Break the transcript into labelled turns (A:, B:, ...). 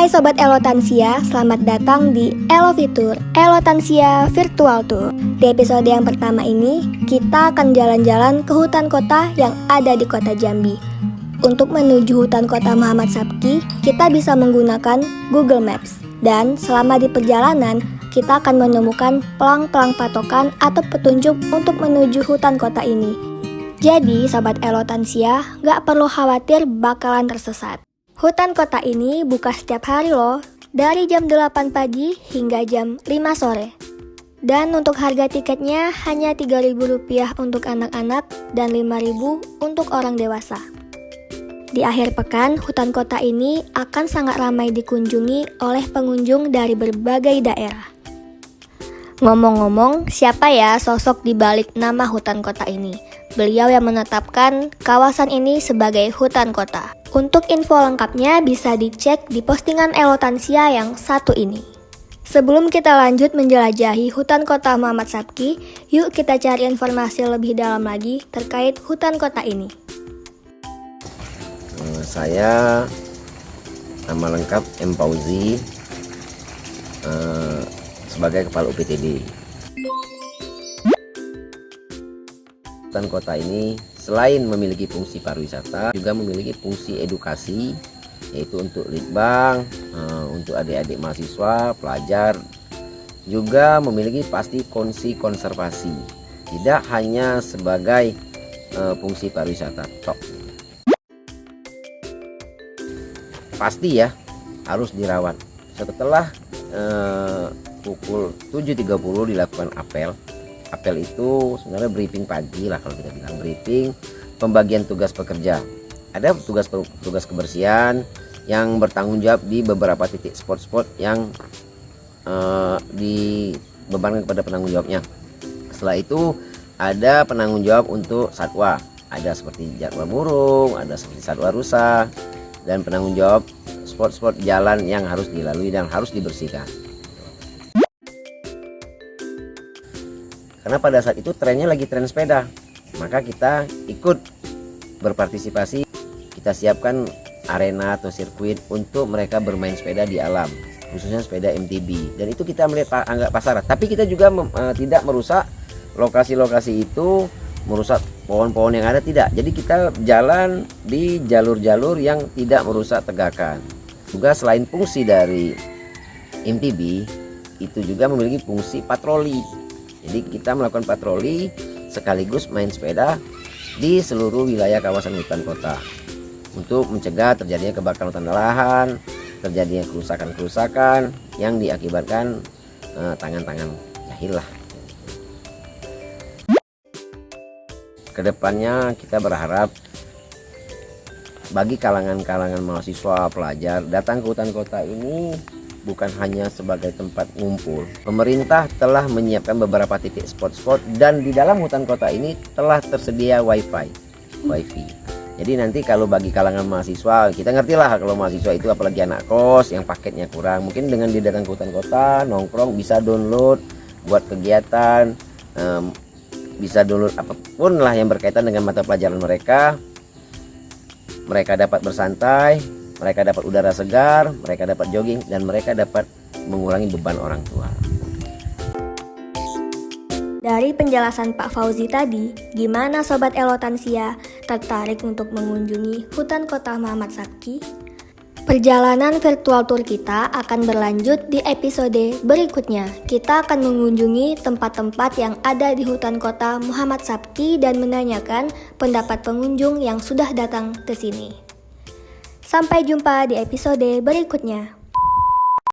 A: Hai Sobat Elotansia, selamat datang di Elofitur, Elotansia Virtual Tour. Di episode yang pertama ini, kita akan jalan-jalan ke hutan kota yang ada di kota Jambi. Untuk menuju hutan kota Muhammad Sabki, kita bisa menggunakan Google Maps. Dan selama di perjalanan, kita akan menemukan pelang-pelang patokan atau petunjuk untuk menuju hutan kota ini. Jadi, Sobat Elotansia, gak perlu khawatir bakalan tersesat. Hutan kota ini buka setiap hari loh, dari jam 8 pagi hingga jam 5 sore. Dan untuk harga tiketnya hanya Rp3.000 untuk anak-anak dan Rp5.000 untuk orang dewasa. Di akhir pekan, hutan kota ini akan sangat ramai dikunjungi oleh pengunjung dari berbagai daerah. Ngomong-ngomong, siapa ya sosok di balik nama hutan kota ini? Beliau yang menetapkan kawasan ini sebagai hutan kota. Untuk info lengkapnya bisa dicek di postingan Elotansia yang satu ini. Sebelum kita lanjut menjelajahi hutan kota Muhammad Sabki, yuk kita cari informasi lebih dalam lagi terkait hutan kota ini.
B: Saya nama lengkap M. Fauzi, sebagai Kepala UPTD. Hutan kota ini selain memiliki fungsi pariwisata, juga memiliki fungsi edukasi, yaitu untuk litbang, untuk adik-adik mahasiswa, pelajar, juga memiliki pasti fungsi konservasi, tidak hanya sebagai fungsi pariwisata tok. Pasti ya, harus dirawat. Setelah pukul 7.30 dilakukan apel. Apel itu sebenarnya briefing pagi lah, kalau kita bilang briefing pembagian tugas pekerja. Ada tugas kebersihan yang bertanggung jawab di beberapa titik spot-spot yang dibebankan kepada penanggung jawabnya. Setelah itu ada penanggung jawab untuk satwa, ada seperti jadwal burung, ada seperti satwa rusa, dan penanggung jawab spot-spot jalan yang harus dilalui dan harus dibersihkan. Karena pada saat itu trennya lagi tren sepeda, maka kita ikut berpartisipasi. Kita siapkan arena atau sirkuit untuk mereka bermain sepeda di alam, khususnya sepeda MTB. Dan itu kita melihat anggap pasaran. Tapi kita juga tidak merusak lokasi-lokasi itu, merusak pohon-pohon yang ada, tidak. Jadi kita jalan di jalur-jalur yang tidak merusak tegakan. Juga selain fungsi dari MTB, itu juga memiliki fungsi patroli. Jadi kita melakukan patroli sekaligus main sepeda di seluruh wilayah kawasan hutan kota untuk mencegah terjadinya kebakaran hutan lahan, terjadinya kerusakan-kerusakan yang diakibatkan tangan-tangan jahil lah. Kedepannya kita berharap bagi kalangan-kalangan mahasiswa, pelajar, datang ke hutan kota ini bukan hanya sebagai tempat ngumpul. Pemerintah telah menyiapkan beberapa titik spot-spot dan di dalam hutan kota ini telah tersedia wifi. Jadi nanti kalau bagi kalangan mahasiswa, kita ngerti lah kalau mahasiswa itu apalagi anak kos yang paketnya kurang, mungkin dengan datang ke hutan kota, nongkrong, bisa download buat kegiatan, bisa download apapun lah yang berkaitan dengan mata pelajaran mereka. Mereka dapat bersantai, mereka dapat udara segar, mereka dapat jogging, dan mereka dapat mengurangi beban orang tua.
A: Dari penjelasan Pak Fauzi tadi, gimana Sobat Elotansia tertarik untuk mengunjungi hutan kota Muhammad Sabki? Perjalanan virtual tour kita akan berlanjut di episode berikutnya. Kita akan mengunjungi tempat-tempat yang ada di hutan kota Muhammad Sabki dan menanyakan pendapat pengunjung yang sudah datang ke sini. Sampai jumpa di episode berikutnya.